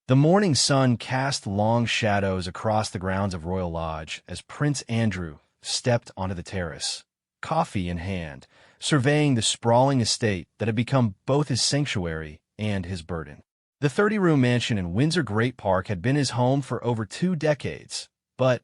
The morning sun cast long shadows across the grounds of Royal Lodge as Prince Andrew stepped onto the terrace, coffee in hand, surveying the sprawling estate that had become both his sanctuary and his burden. The 30-room mansion in Windsor Great Park had been his home for over 2 decades, but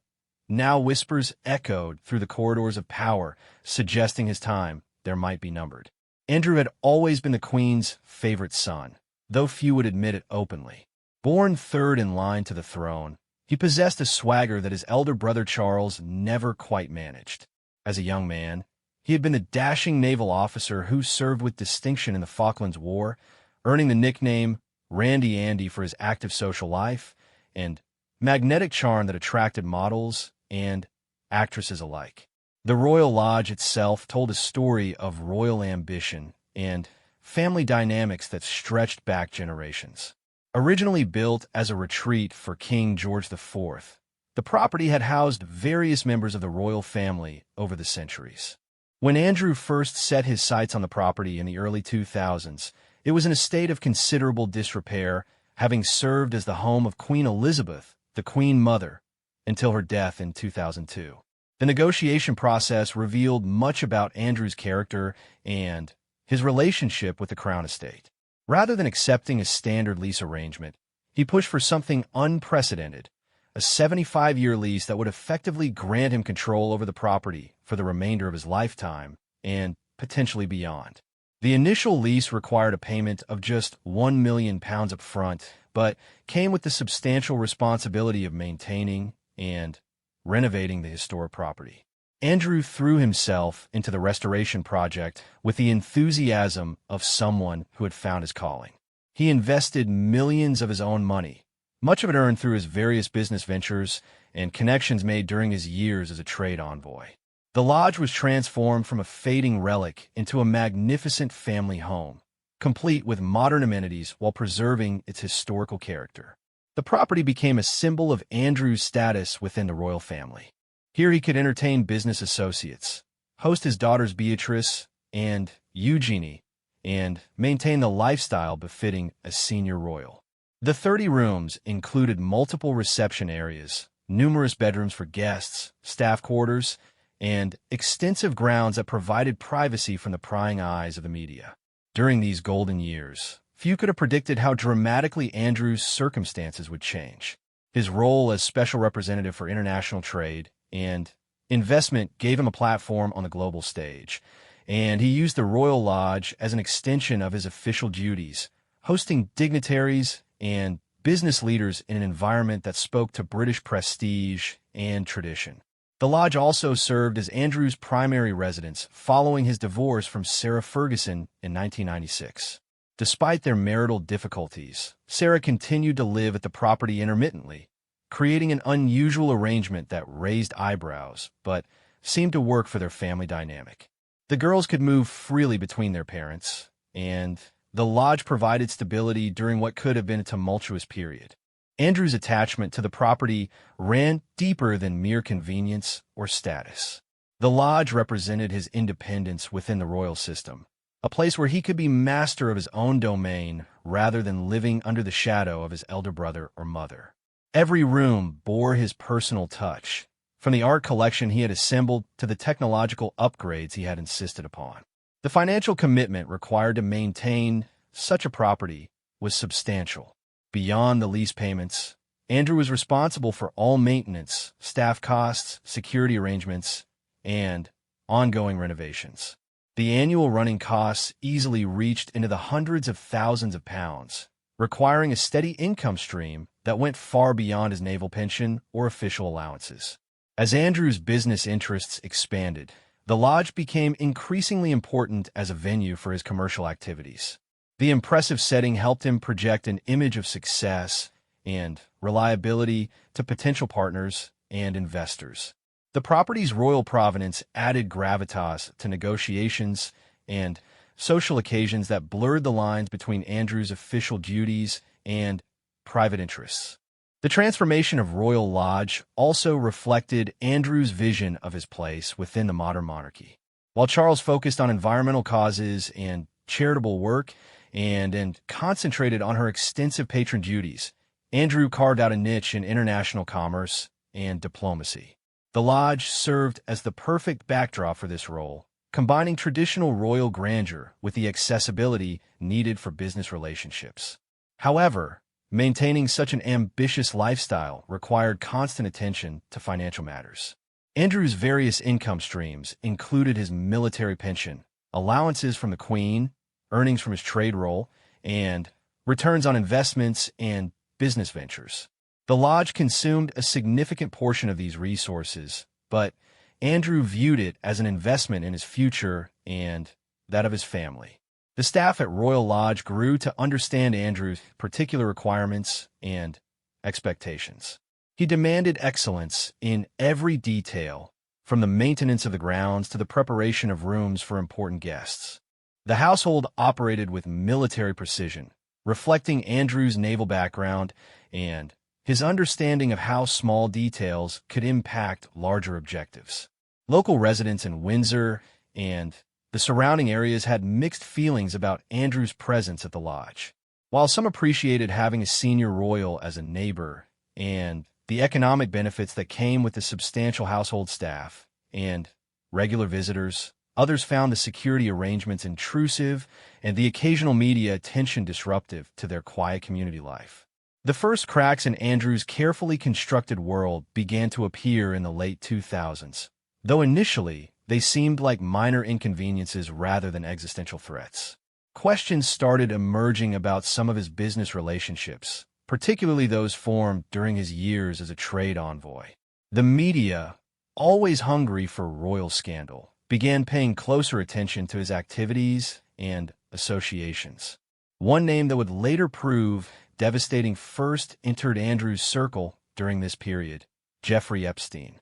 now whispers echoed through the corridors of power, suggesting his time there might be numbered. Andrew had always been the Queen's favorite son, though few would admit it openly. Born third in line to the throne, he possessed a swagger that his elder brother Charles never quite managed. As a young man, he had been a dashing naval officer who served with distinction in the Falklands War, earning the nickname Randy Andy for his active social life and magnetic charm that attracted models and actresses alike. The Royal Lodge itself told a story of royal ambition and family dynamics that stretched back generations. Originally built as a retreat for King George IV, the property had housed various members of the royal family over the centuries. When Andrew first set his sights on the property in the early 2000s, it was in a state of considerable disrepair, having served as the home of Queen Elizabeth, the Queen Mother, until her death in 2002. The negotiation process revealed much about Andrew's character and his relationship with the Crown Estate. Rather than accepting a standard lease arrangement, he pushed for something unprecedented, a 75-year lease that would effectively grant him control over the property for the remainder of his lifetime and potentially beyond. The initial lease required a payment of just £1 million up front, but came with the substantial responsibility of maintaining and renovating the historic property. Andrew threw himself into the restoration project with the enthusiasm of someone who had found his calling. He invested millions of his own money, much of it earned through his various business ventures and connections made during his years as a trade envoy. The lodge was transformed from a fading relic into a magnificent family home, complete with modern amenities while preserving its historical character. The property became a symbol of Andrew's status within the royal family. Here he could entertain business associates, host his daughters Beatrice and Eugenie, and maintain the lifestyle befitting a senior royal. The 30 rooms included multiple reception areas, numerous bedrooms for guests, staff quarters, and extensive grounds that provided privacy from the prying eyes of the media. During these golden years, few could have predicted how dramatically Andrew's circumstances would change. His role as special representative for international trade and investment gave him a platform on the global stage, and he used the Royal Lodge as an extension of his official duties, hosting dignitaries and business leaders in an environment that spoke to British prestige and tradition. The lodge also served as Andrew's primary residence following his divorce from Sarah Ferguson in 1996. Despite their marital difficulties, Sarah continued to live at the property intermittently, creating an unusual arrangement that raised eyebrows, but seemed to work for their family dynamic. The girls could move freely between their parents, and the lodge provided stability during what could have been a tumultuous period. Andrew's attachment to the property ran deeper than mere convenience or status. The lodge represented his independence within the royal system, a place where he could be master of his own domain rather than living under the shadow of his elder brother or mother. Every room bore his personal touch, from the art collection he had assembled to the technological upgrades he had insisted upon. The financial commitment required to maintain such a property was substantial. Beyond the lease payments, Andrew was responsible for all maintenance, staff costs, security arrangements, and ongoing renovations. The annual running costs easily reached into the hundreds of thousands of pounds, requiring a steady income stream that went far beyond his naval pension or official allowances. As Andrew's business interests expanded, the lodge became increasingly important as a venue for his commercial activities. The impressive setting helped him project an image of success and reliability to potential partners and investors. The property's royal provenance added gravitas to negotiations and social occasions that blurred the lines between Andrew's official duties and private interests. The transformation of Royal Lodge also reflected Andrew's vision of his place within the modern monarchy. While Charles focused on environmental causes and charitable work and concentrated on her extensive patron duties, Andrew carved out a niche in international commerce and diplomacy. The lodge served as the perfect backdrop for this role, combining traditional royal grandeur with the accessibility needed for business relationships. However, maintaining such an ambitious lifestyle required constant attention to financial matters. Andrew's various income streams included his military pension, allowances from the Queen, earnings from his trade role, and returns on investments and business ventures. The lodge consumed a significant portion of these resources, but Andrew viewed it as an investment in his future and that of his family. The staff at Royal Lodge grew to understand Andrew's particular requirements and expectations. He demanded excellence in every detail, from the maintenance of the grounds to the preparation of rooms for important guests. The household operated with military precision, reflecting Andrew's naval background and his understanding of how small details could impact larger objectives. Local residents in Windsor and the surrounding areas had mixed feelings about Andrew's presence at the lodge. While some appreciated having a senior royal as a neighbor and the economic benefits that came with the substantial household staff and regular visitors, others found the security arrangements intrusive and the occasional media attention disruptive to their quiet community life. The first cracks in Andrew's carefully constructed world began to appear in the late 2000s, though initially they seemed like minor inconveniences rather than existential threats. Questions started emerging about some of his business relationships, particularly those formed during his years as a trade envoy. The media, always hungry for royal scandal, began paying closer attention to his activities and associations. One name that would later prove devastating first entered Andrew's circle during this period: Jeffrey Epstein.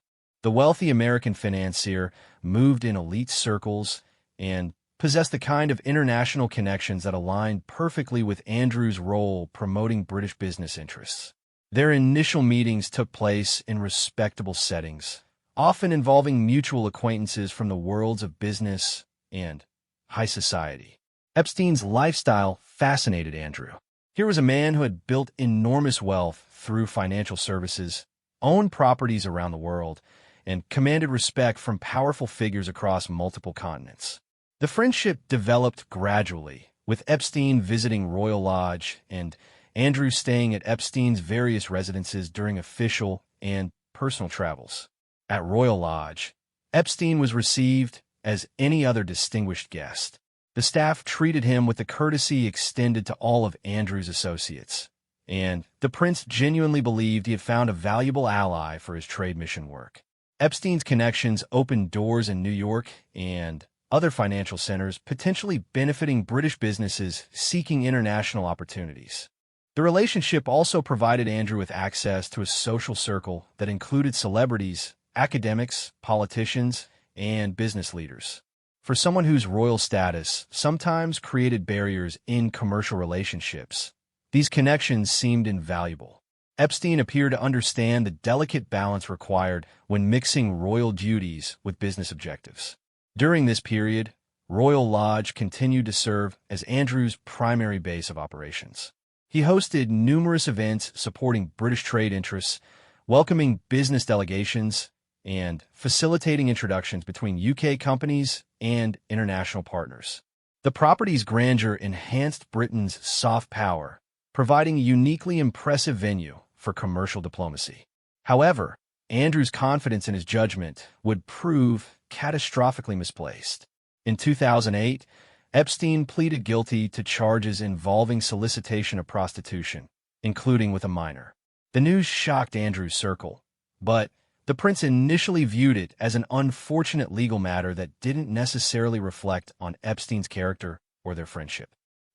The wealthy American financier moved in elite circles and possessed the kind of international connections that aligned perfectly with Andrew's role promoting British business interests. Their initial meetings took place in respectable settings, often involving mutual acquaintances from the worlds of business and high society. Epstein's lifestyle fascinated Andrew. Here was a man who had built enormous wealth through financial services, owned properties around the world, and commanded respect from powerful figures across multiple continents. The friendship developed gradually, with Epstein visiting Royal Lodge and Andrew staying at Epstein's various residences during official and personal travels. At Royal Lodge, Epstein was received as any other distinguished guest. The staff treated him with the courtesy extended to all of Andrew's associates, and the prince genuinely believed he had found a valuable ally for his trade mission work. Epstein's connections opened doors in New York and other financial centers, potentially benefiting British businesses seeking international opportunities. The relationship also provided Andrew with access to a social circle that included celebrities, academics, politicians, and business leaders. For someone whose royal status sometimes created barriers in commercial relationships, these connections seemed invaluable. Epstein appeared to understand the delicate balance required when mixing royal duties with business objectives. During this period, Royal Lodge continued to serve as Andrew's primary base of operations. He hosted numerous events supporting British trade interests, welcoming business delegations, and facilitating introductions between UK companies and international partners. The property's grandeur enhanced Britain's soft power, providing a uniquely impressive venue for commercial diplomacy. However, Andrew's confidence in his judgment would prove catastrophically misplaced. In 2008, Epstein pleaded guilty to charges involving solicitation of prostitution, including with a minor. The news shocked Andrew's circle, but the prince initially viewed it as an unfortunate legal matter that didn't necessarily reflect on Epstein's character or their friendship.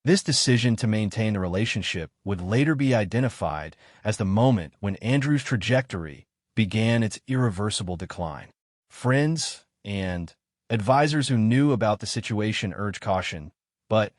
This decision to maintain the relationship would later be identified as the moment when Andrew's trajectory began its irreversible decline. Friends and advisors who knew about the situation urged caution, but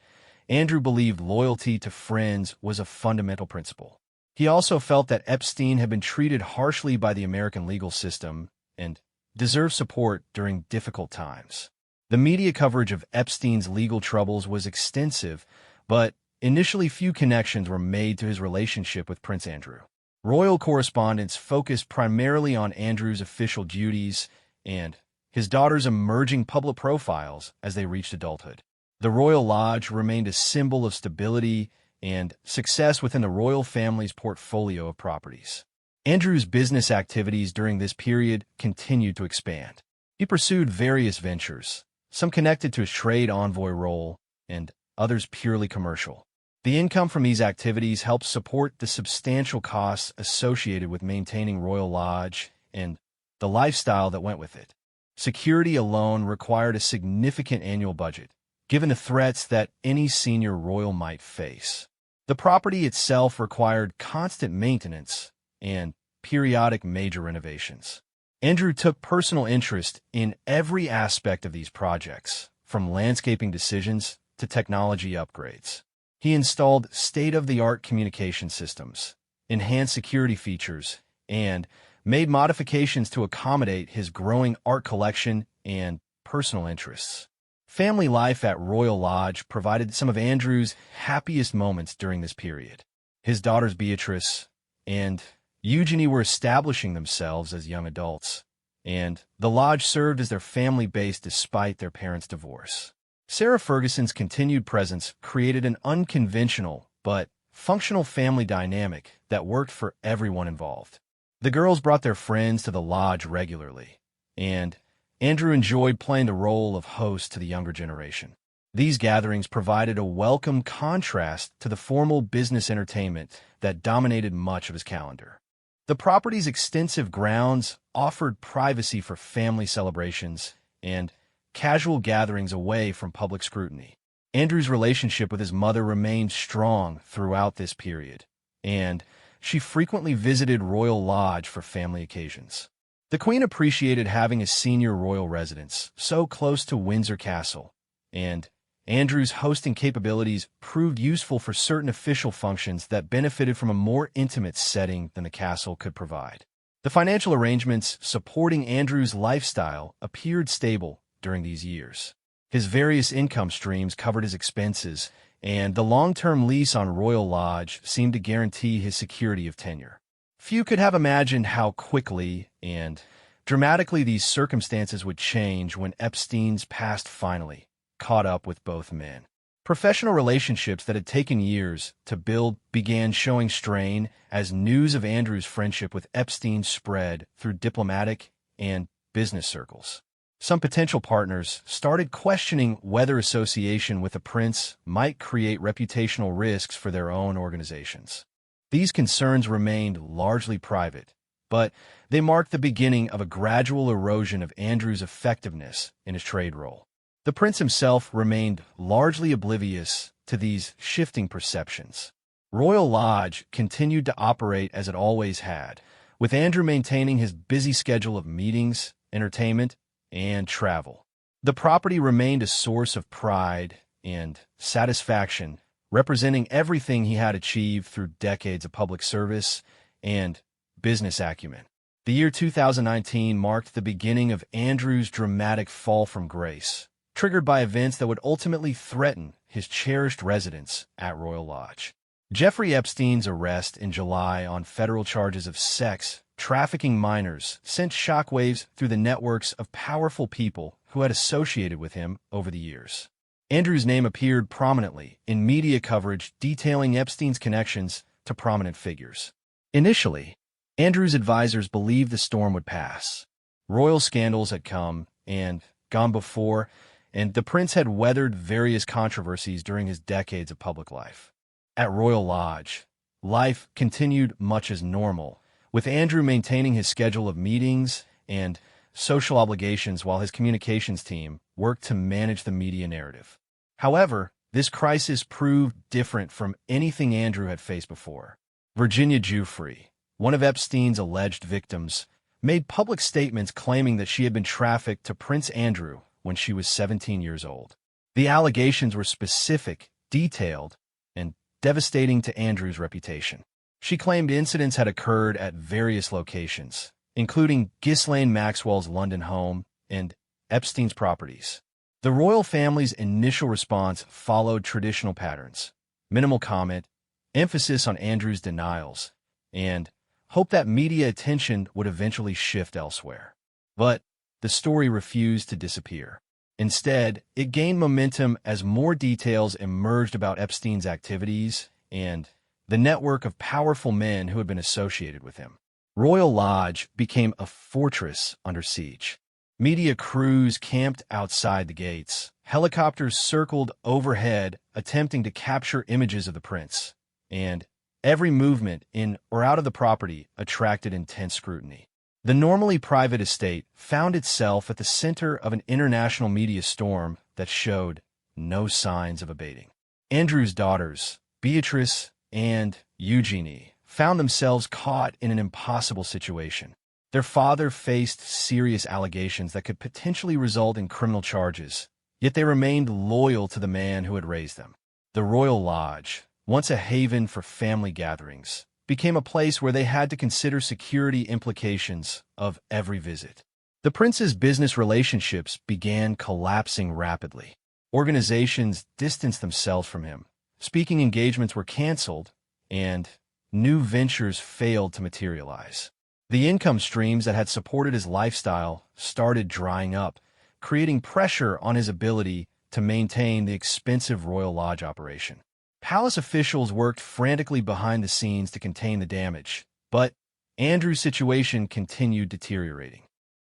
Andrew believed loyalty to friends was a fundamental principle. He also felt that Epstein had been treated harshly by the American legal system and deserved support during difficult times. The media coverage of Epstein's legal troubles was extensive, but initially few connections were made to his relationship with Prince Andrew. Royal correspondence focused primarily on Andrew's official duties and his daughter's emerging public profiles as they reached adulthood. The Royal Lodge remained a symbol of stability and success within the royal family's portfolio of properties. Andrew's business activities during this period continued to expand. He pursued various ventures, some connected to his trade envoy role and others purely commercial. The income from these activities helped support the substantial costs associated with maintaining Royal Lodge and the lifestyle that went with it. Security alone required a significant annual budget, given the threats that any senior royal might face. The property itself required constant maintenance and periodic major renovations. Andrew took personal interest in every aspect of these projects, from landscaping decisions to technology upgrades. He installed state-of-the-art communication systems, enhanced security features, and made modifications to accommodate his growing art collection and personal interests. Family life at Royal Lodge provided some of Andrew's happiest moments during this period. His daughters Beatrice and Eugenie were establishing themselves as young adults, and the lodge served as their family base despite their parents' divorce. Sarah Ferguson's continued presence created an unconventional but functional family dynamic that worked for everyone involved. The girls brought their friends to the lodge regularly, and Andrew enjoyed playing the role of host to the younger generation. These gatherings provided a welcome contrast to the formal business entertainment that dominated much of his calendar. The property's extensive grounds offered privacy for family celebrations and casual gatherings away from public scrutiny. Andrew's relationship with his mother remained strong throughout this period, and she frequently visited Royal Lodge for family occasions. The Queen appreciated having a senior royal residence so close to Windsor Castle, and Andrew's hosting capabilities proved useful for certain official functions that benefited from a more intimate setting than the castle could provide. The financial arrangements supporting Andrew's lifestyle appeared stable during these years. His various income streams covered his expenses, and the long-term lease on Royal Lodge seemed to guarantee his security of tenure. Few could have imagined how quickly and dramatically these circumstances would change when Epstein's past finally caught up with both men. Professional relationships that had taken years to build began showing strain as news of Andrew's friendship with Epstein spread through diplomatic and business circles. Some potential partners started questioning whether association with the prince might create reputational risks for their own organizations. These concerns remained largely private, but they marked the beginning of a gradual erosion of Andrew's effectiveness in his trade role. The prince himself remained largely oblivious to these shifting perceptions. Royal Lodge continued to operate as it always had, with Andrew maintaining his busy schedule of meetings, entertainment, and travel. The property remained a source of pride and satisfaction, representing everything he had achieved through decades of public service and business acumen. The year 2019 marked the beginning of Andrew's dramatic fall from grace, triggered by events that would ultimately threaten his cherished residence at Royal Lodge. Jeffrey Epstein's arrest in July on federal charges of sex trafficking minors sent shockwaves through the networks of powerful people who had associated with him over the years. Andrew's name appeared prominently in media coverage detailing Epstein's connections to prominent figures. Initially, Andrew's advisors believed the storm would pass. Royal scandals had come and gone before, and the prince had weathered various controversies during his decades of public life. At Royal Lodge, life continued much as normal, with Andrew maintaining his schedule of meetings and social obligations while his communications team worked to manage the media narrative. However, this crisis proved different from anything Andrew had faced before. Virginia Giuffre, one of Epstein's alleged victims, made public statements claiming that she had been trafficked to Prince Andrew when she was 17 years old. The allegations were specific, detailed, and devastating to Andrew's reputation. She claimed incidents had occurred at various locations, including Ghislaine Maxwell's London home and Epstein's properties. The royal family's initial response followed traditional patterns. minimal comment, emphasis on Andrew's denials, and hope that media attention would eventually shift elsewhere. But the story refused to disappear. Instead, it gained momentum as more details emerged about Epstein's activities and the network of powerful men who had been associated with him. Royal Lodge became a fortress under siege. Media crews camped outside the gates. Helicopters circled overhead, attempting to capture images of the prince, and every movement in or out of the property attracted intense scrutiny. The normally private estate found itself at the center of an international media storm that showed no signs of abating. Andrew's daughters, Beatrice and Eugenie, found themselves caught in an impossible situation. Their father faced serious allegations that could potentially result in criminal charges, yet they remained loyal to the man who had raised them. The Royal Lodge, once a haven for family gatherings, became a place where they had to consider security implications of every visit. The prince's business relationships began collapsing rapidly. Organizations distanced themselves from him. Speaking engagements were canceled, and new ventures failed to materialize. The income streams that had supported his lifestyle started drying up, creating pressure on his ability to maintain the expensive Royal Lodge operation. Palace officials worked frantically behind the scenes to contain the damage, but Andrew's situation continued deteriorating.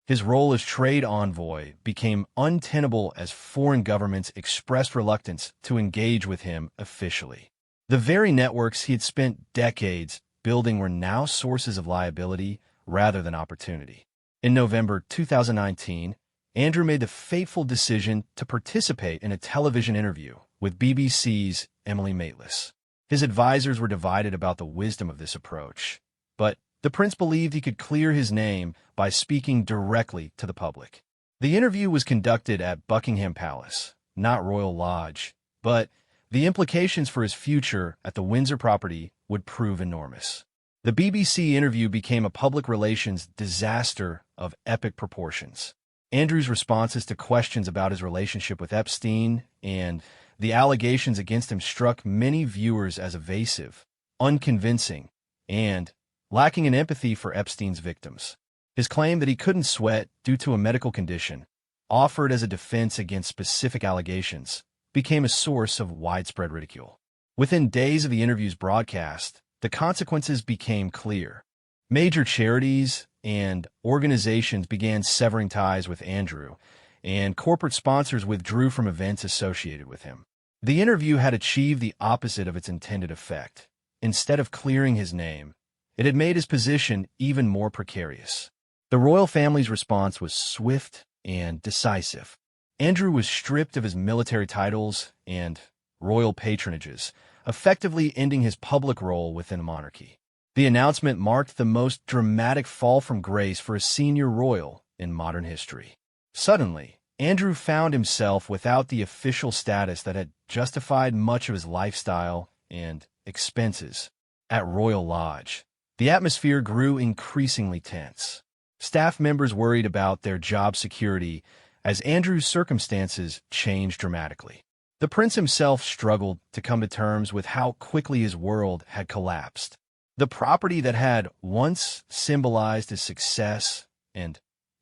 His role as trade envoy became untenable as foreign governments expressed reluctance to engage with him officially. The very networks he had spent decades building were now sources of liability rather than opportunity. In November 2019, Andrew made the fateful decision to participate in a television interview with BBC's Emily Maitlis. His advisors were divided about the wisdom of this approach, but the prince believed he could clear his name by speaking directly to the public. The interview was conducted at Buckingham Palace, not Royal Lodge, but the implications for his future at the Windsor property would prove enormous. The BBC interview became a public relations disaster of epic proportions. Andrew's responses to questions about his relationship with Epstein and the allegations against him struck many viewers as evasive, unconvincing, and lacking in empathy for Epstein's victims. His claim that he couldn't sweat due to a medical condition, offered as a defense against specific allegations, became a source of widespread ridicule. Within days of the interview's broadcast, the consequences became clear. Major charities and organizations began severing ties with Andrew, and corporate sponsors withdrew from events associated with him. The interview had achieved the opposite of its intended effect. Instead of clearing his name, it had made his position even more precarious. The royal family's response was swift and decisive. Andrew was stripped of his military titles and royal patronages, effectively ending his public role within the monarchy. The announcement marked the most dramatic fall from grace for a senior royal in modern history. Suddenly, Andrew found himself without the official status that had justified much of his lifestyle and expenses. At Royal Lodge, the atmosphere grew increasingly tense. Staff members worried about their job security as Andrew's circumstances changed dramatically. The prince himself struggled to come to terms with how quickly his world had collapsed. The property that had once symbolized his success and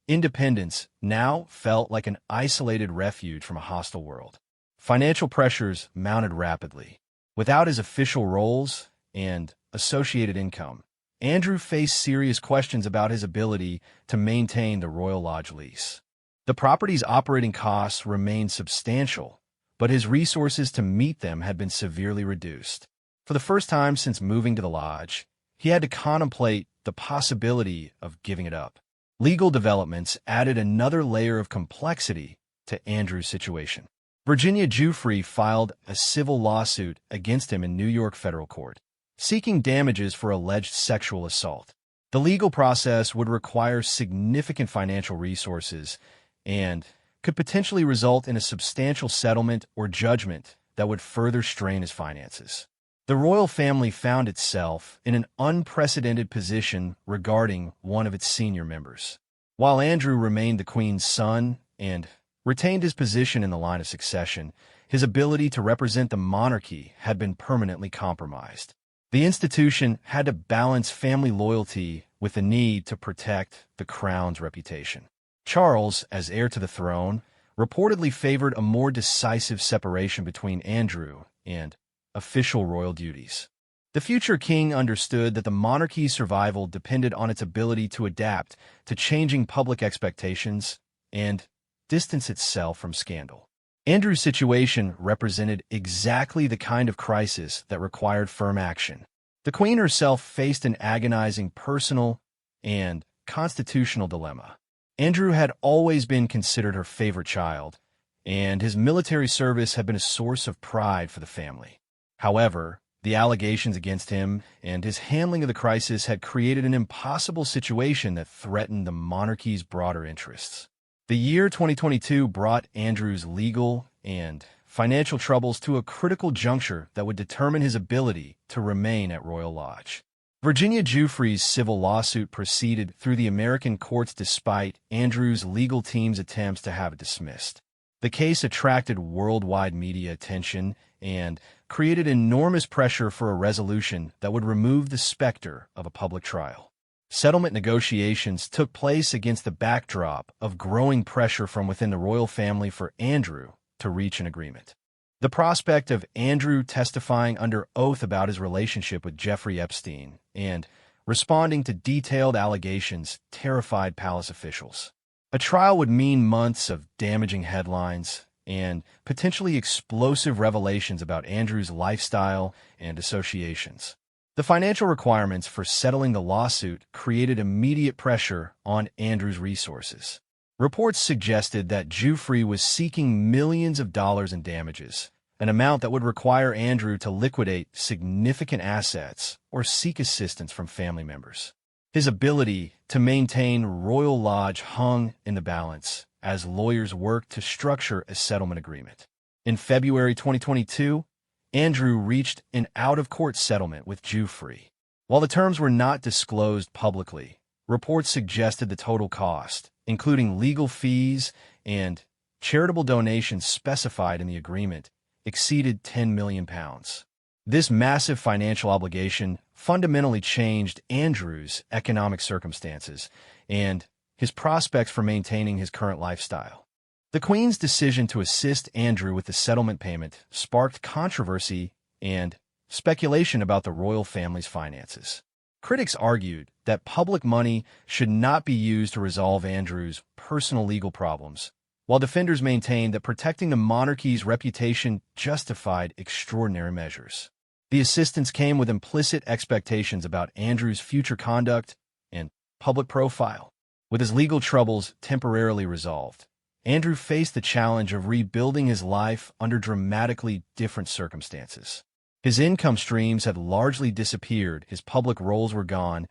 independence now felt like an isolated refuge from a hostile world. Financial pressures mounted rapidly. Without his official roles and associated income, Andrew faced serious questions about his ability to maintain the Royal Lodge lease. The property's operating costs remained substantial, but his resources to meet them had been severely reduced. For the first time since moving to the lodge, he had to contemplate the possibility of giving it up. Legal developments added another layer of complexity to Andrew's situation. Virginia Giuffre filed a civil lawsuit against him in New York federal court, seeking damages for alleged sexual assault. The legal process would require significant financial resources and could potentially result in a substantial settlement or judgment that would further strain his finances. The royal family found itself in an unprecedented position regarding one of its senior members. While Andrew remained the Queen's son and retained his position in the line of succession, his ability to represent the monarchy had been permanently compromised. The institution had to balance family loyalty with the need to protect the crown's reputation. Charles, as heir to the throne, reportedly favored a more decisive separation between Andrew and official royal duties. The future king understood that the monarchy's survival depended on its ability to adapt to changing public expectations and distance itself from scandal. Andrew's situation represented exactly the kind of crisis that required firm action. The Queen herself faced an agonizing personal and constitutional dilemma. Andrew had always been considered her favorite child, and his military service had been a source of pride for the family. However, the allegations against him and his handling of the crisis had created an impossible situation that threatened the monarchy's broader interests. The year 2022 brought Andrew's legal and financial troubles to a critical juncture that would determine his ability to remain at Royal Lodge. Virginia Giuffre's civil lawsuit proceeded through the American courts despite Andrew's legal team's attempts to have it dismissed. The case attracted worldwide media attention and created enormous pressure for a resolution that would remove the specter of a public trial. Settlement negotiations took place against the backdrop of growing pressure from within the royal family for Andrew to reach an agreement. The prospect of Andrew testifying under oath about his relationship with Jeffrey Epstein and responding to detailed allegations terrified palace officials. A trial would mean months of damaging headlines and potentially explosive revelations about Andrew's lifestyle and associations. The financial requirements for settling the lawsuit created immediate pressure on Andrew's resources. Reports suggested that Giuffre was seeking millions of dollars in damages, an amount that would require Andrew to liquidate significant assets or seek assistance from family members. His ability to maintain Royal Lodge hung in the balance as lawyers worked to structure a settlement agreement. In February 2022, Andrew reached an out-of-court settlement with Giuffre. While the terms were not disclosed publicly, reports suggested the total cost, including legal fees and charitable donations specified in the agreement, exceeded £10 million. This massive financial obligation fundamentally changed Andrew's economic circumstances and his prospects for maintaining his current lifestyle. The Queen's decision to assist Andrew with the settlement payment sparked controversy and speculation about the royal family's finances. Critics argued that public money should not be used to resolve Andrew's personal legal problems, while defenders maintained that protecting the monarchy's reputation justified extraordinary measures. The assistance came with implicit expectations about Andrew's future conduct and public profile. With his legal troubles temporarily resolved, Andrew faced the challenge of rebuilding his life under dramatically different circumstances. His income streams had largely disappeared, his public roles were gone,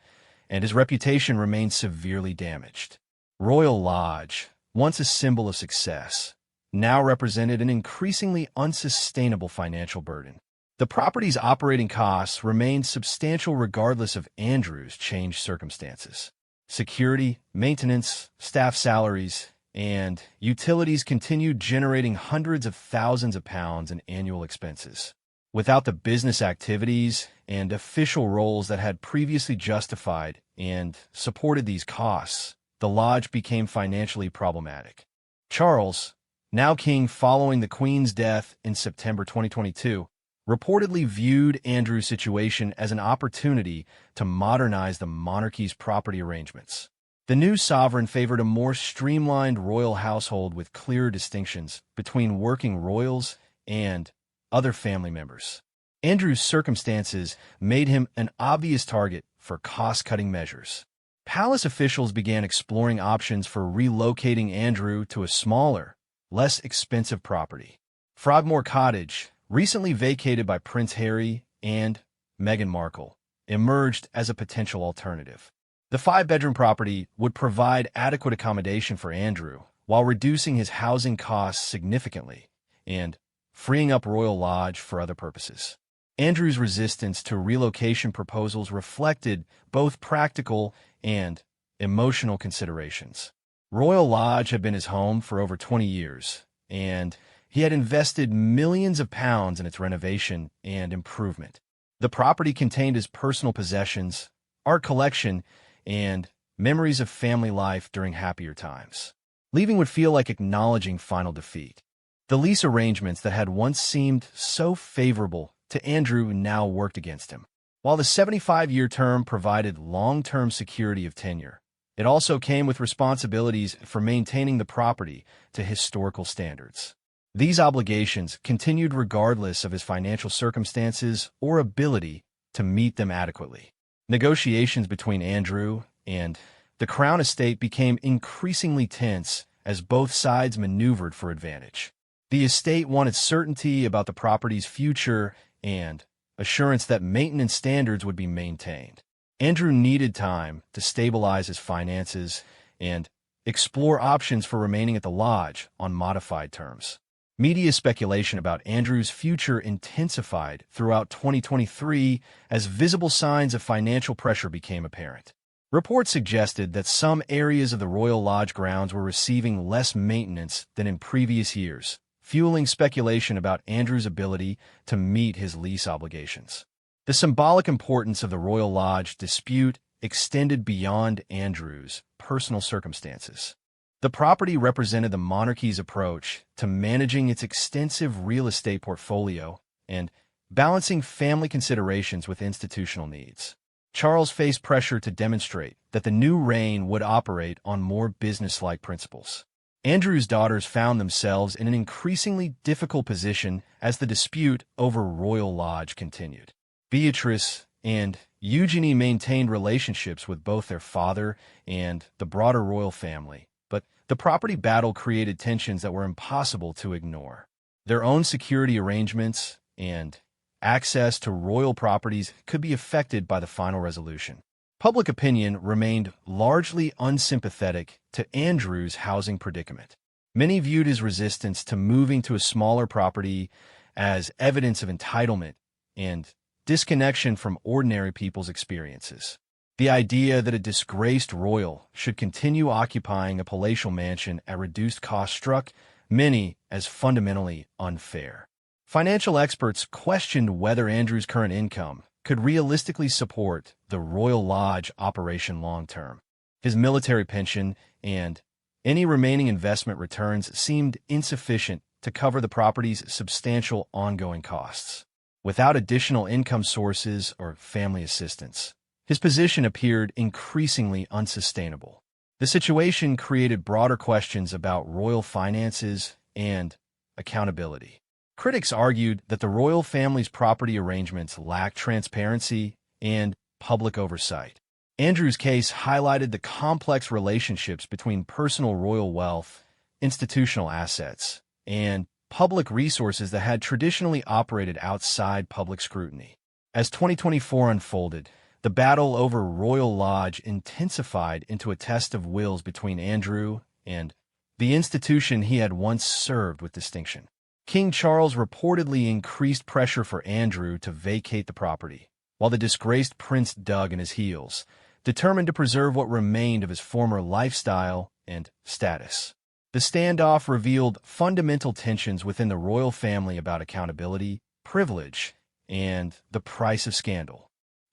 and his reputation remained severely damaged. Royal Lodge, once a symbol of success, now represented an increasingly unsustainable financial burden. The property's operating costs remained substantial regardless of Andrew's changed circumstances. Security, maintenance, staff salaries, and utilities continued generating hundreds of thousands of pounds in annual expenses. Without the business activities and official roles that had previously justified and supported these costs, the lodge became financially problematic. Charles, now king following the Queen's death in September 2022, reportedly viewed Andrew's situation as an opportunity to modernize the monarchy's property arrangements. The new sovereign favored a more streamlined royal household with clearer distinctions between working royals and other family members. Andrew's circumstances made him an obvious target for cost-cutting measures. Palace officials began exploring options for relocating Andrew to a smaller, less expensive property. Frogmore Cottage, recently vacated by Prince Harry and Meghan Markle, emerged as a potential alternative. The 5-bedroom property would provide adequate accommodation for Andrew while reducing his housing costs significantly and freeing up Royal Lodge for other purposes. Andrew's resistance to relocation proposals reflected both practical and emotional considerations. Royal Lodge had been his home for over 20 years, and He had invested millions of pounds in its renovation and improvement. The property contained his personal possessions, art collection, and memories of family life during happier times. Leaving would feel like acknowledging final defeat. The lease arrangements that had once seemed so favorable to Andrew now worked against him. While the 75-year term provided long-term security of tenure, it also came with responsibilities for maintaining the property to historical standards. These obligations continued regardless of his financial circumstances or ability to meet them adequately. Negotiations between Andrew and the Crown Estate became increasingly tense as both sides maneuvered for advantage. The estate wanted certainty about the property's future and assurance that maintenance standards would be maintained. Andrew needed time to stabilize his finances and explore options for remaining at the lodge on modified terms. Media speculation about Andrew's future intensified throughout 2023 as visible signs of financial pressure became apparent. Reports suggested that some areas of the Royal Lodge grounds were receiving less maintenance than in previous years, fueling speculation about Andrew's ability to meet his lease obligations. The symbolic importance of the Royal Lodge dispute extended beyond Andrew's personal circumstances. The property represented the monarchy's approach to managing its extensive real estate portfolio and balancing family considerations with institutional needs. Charles faced pressure to demonstrate that the new reign would operate on more business-like principles. Andrew's daughters found themselves in an increasingly difficult position as the dispute over Royal Lodge continued. Beatrice and Eugenie maintained relationships with both their father and the broader royal family, but the property battle created tensions that were impossible to ignore. Their own security arrangements and access to royal properties could be affected by the final resolution. Public opinion remained largely unsympathetic to Andrew's housing predicament. Many viewed his resistance to moving to a smaller property as evidence of entitlement and disconnection from ordinary people's experiences. The idea that a disgraced royal should continue occupying a palatial mansion at reduced cost struck many as fundamentally unfair. Financial experts questioned whether Andrew's current income could realistically support the Royal Lodge operation long-term. His military pension and any remaining investment returns seemed insufficient to cover the property's substantial ongoing costs. Without additional income sources or family assistance, his position appeared increasingly unsustainable. The situation created broader questions about royal finances and accountability. Critics argued that the royal family's property arrangements lacked transparency and public oversight. Andrew's case highlighted the complex relationships between personal royal wealth, institutional assets, and public resources that had traditionally operated outside public scrutiny. As 2024 unfolded, the battle over Royal Lodge intensified into a test of wills between Andrew and the institution he had once served with distinction. King Charles reportedly increased pressure for Andrew to vacate the property, while the disgraced prince dug in his heels, determined to preserve what remained of his former lifestyle and status. The standoff revealed fundamental tensions within the royal family about accountability, privilege, and the price of scandal.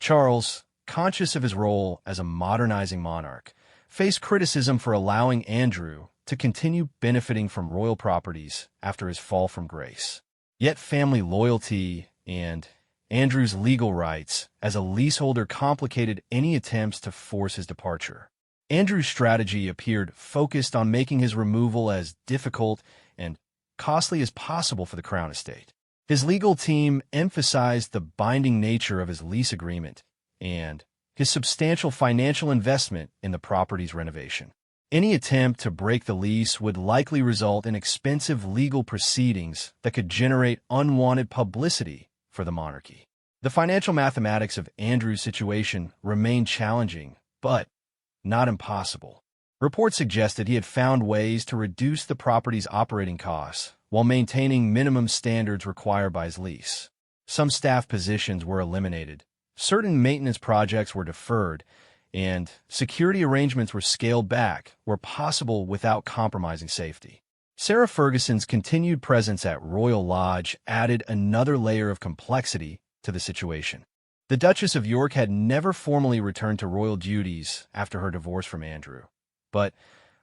Charles, conscious of his role as a modernizing monarch, faced criticism for allowing Andrew to continue benefiting from royal properties after his fall from grace. Yet family loyalty and Andrew's legal rights as a leaseholder complicated any attempts to force his departure. Andrew's strategy appeared focused on making his removal as difficult and costly as possible for the Crown Estate. His legal team emphasized the binding nature of his lease agreement and his substantial financial investment in the property's renovation. Any attempt to break the lease would likely result in expensive legal proceedings that could generate unwanted publicity for the monarchy. The financial mathematics of Andrew's situation remained challenging, but not impossible. Reports suggested he had found ways to reduce the property's operating costs while maintaining minimum standards required by his lease. Some staff positions were eliminated, certain maintenance projects were deferred, and security arrangements were scaled back where possible without compromising safety. Sarah Ferguson's continued presence at Royal Lodge added another layer of complexity to the situation. The Duchess of York had never formally returned to royal duties after her divorce from Andrew, but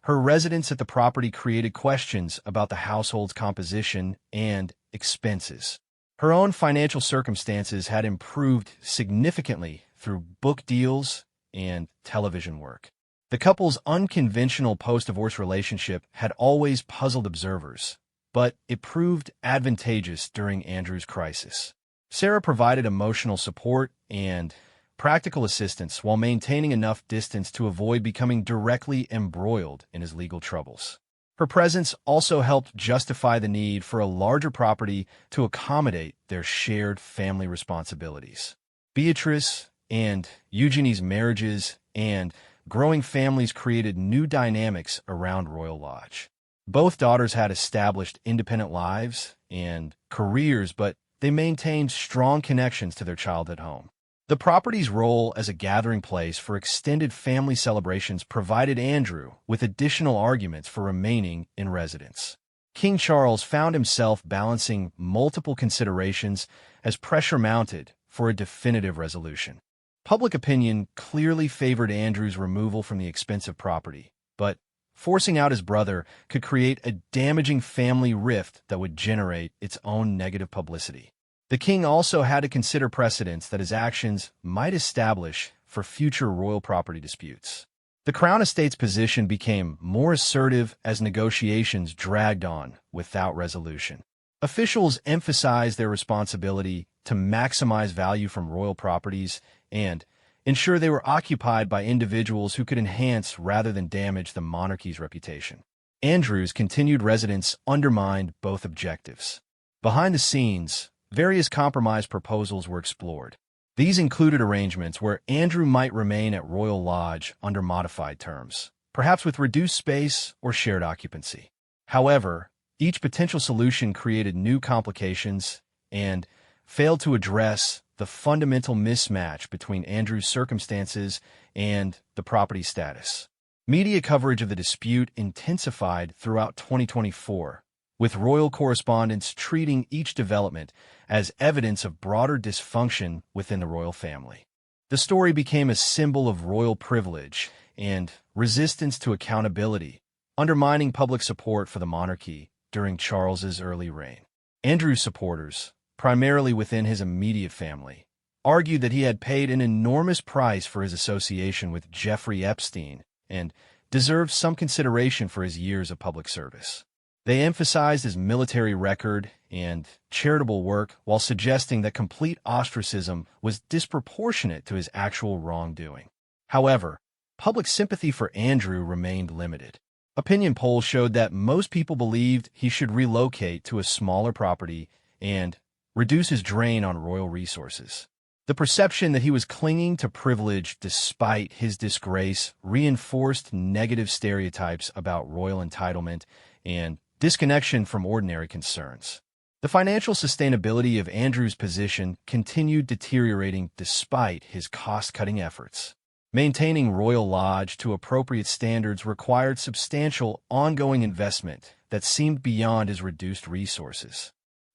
her residence at the property created questions about the household's composition and expenses. Her own financial circumstances had improved significantly through book deals and television work. The couple's unconventional post-divorce relationship had always puzzled observers, but it proved advantageous during Andrew's crisis. Sarah provided emotional support and practical assistance while maintaining enough distance to avoid becoming directly embroiled in his legal troubles. Her presence also helped justify the need for a larger property to accommodate their shared family responsibilities. Beatrice and Eugenie's marriages and growing families created new dynamics around Royal Lodge. Both daughters had established independent lives and careers, but they maintained strong connections to their childhood home. The property's role as a gathering place for extended family celebrations provided Andrew with additional arguments for remaining in residence. King Charles found himself balancing multiple considerations as pressure mounted for a definitive resolution. Public opinion clearly favored Andrew's removal from the expensive property, but forcing out his brother could create a damaging family rift that would generate its own negative publicity. The king also had to consider precedents that his actions might establish for future royal property disputes. The Crown Estate's position became more assertive as negotiations dragged on without resolution. Officials emphasized their responsibility to maximize value from royal properties and ensure they were occupied by individuals who could enhance rather than damage the monarchy's reputation. Andrew's continued residence undermined both objectives. Behind the scenes, various compromise proposals were explored. These included arrangements where Andrew might remain at Royal Lodge under modified terms, perhaps with reduced space or shared occupancy. However, each potential solution created new complications and failed to address the fundamental mismatch between Andrew's circumstances and the property status. Media coverage of the dispute intensified throughout 2024, with royal correspondents treating each development as evidence of broader dysfunction within the royal family. The story became a symbol of royal privilege and resistance to accountability, undermining public support for the monarchy during Charles's early reign. Andrew's supporters, primarily within his immediate family, argued that he had paid an enormous price for his association with Jeffrey Epstein and deserved some consideration for his years of public service. They emphasized his military record and charitable work while suggesting that complete ostracism was disproportionate to his actual wrongdoing. However, public sympathy for Andrew remained limited. Opinion polls showed that most people believed he should relocate to a smaller property and reduce his drain on royal resources. The perception that he was clinging to privilege despite his disgrace reinforced negative stereotypes about royal entitlement and disconnection from ordinary concerns. The financial sustainability of Andrew's position continued deteriorating despite his cost-cutting efforts. Maintaining Royal Lodge to appropriate standards required substantial ongoing investment that seemed beyond his reduced resources.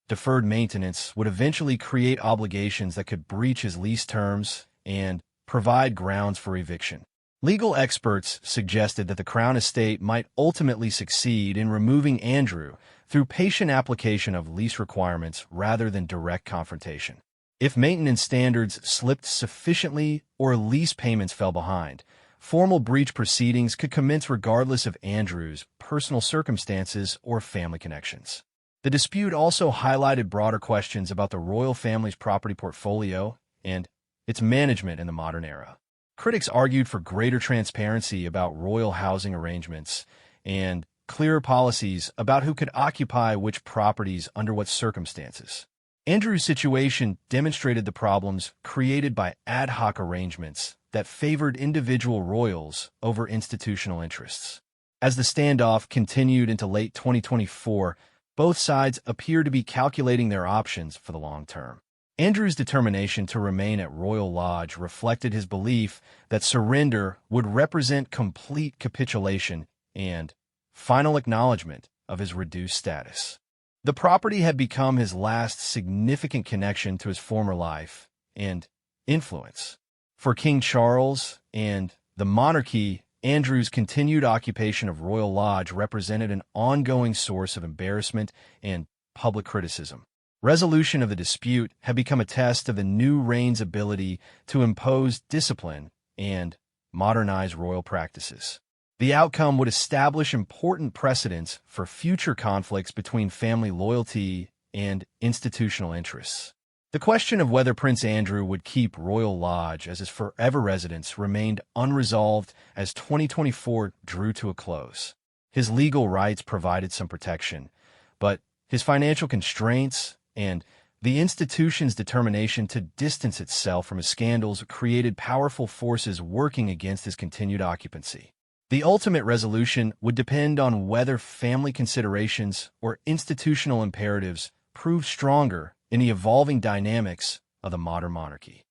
Deferred maintenance would eventually create obligations that could breach his lease terms and provide grounds for eviction. Legal experts suggested that the Crown Estate might ultimately succeed in removing Andrew through patient application of lease requirements rather than direct confrontation. If maintenance standards slipped sufficiently or lease payments fell behind, formal breach proceedings could commence regardless of Andrew's personal circumstances or family connections. The dispute also highlighted broader questions about the royal family's property portfolio and its management in the modern era. Critics argued for greater transparency about royal housing arrangements and clearer policies about who could occupy which properties under what circumstances. Andrew's situation demonstrated the problems created by ad hoc arrangements that favored individual royals over institutional interests. As the standoff continued into late 2024, both sides appeared to be calculating their options for the long term. Andrew's determination to remain at Royal Lodge reflected his belief that surrender would represent complete capitulation and final acknowledgement of his reduced status. The property had become his last significant connection to his former life and influence. For King Charles and the monarchy, Andrew's continued occupation of Royal Lodge represented an ongoing source of embarrassment and public criticism. Resolution of the dispute had become a test of the new reign's ability to impose discipline and modernize royal practices. The outcome would establish important precedents for future conflicts between family loyalty and institutional interests. The question of whether Prince Andrew would keep Royal Lodge as his forever residence remained unresolved as 2024 drew to a close. His legal rights provided some protection, but his financial constraints and the institution's determination to distance itself from his scandals created powerful forces working against his continued occupancy. The ultimate resolution would depend on whether family considerations or institutional imperatives proved stronger in the evolving dynamics of the modern monarchy.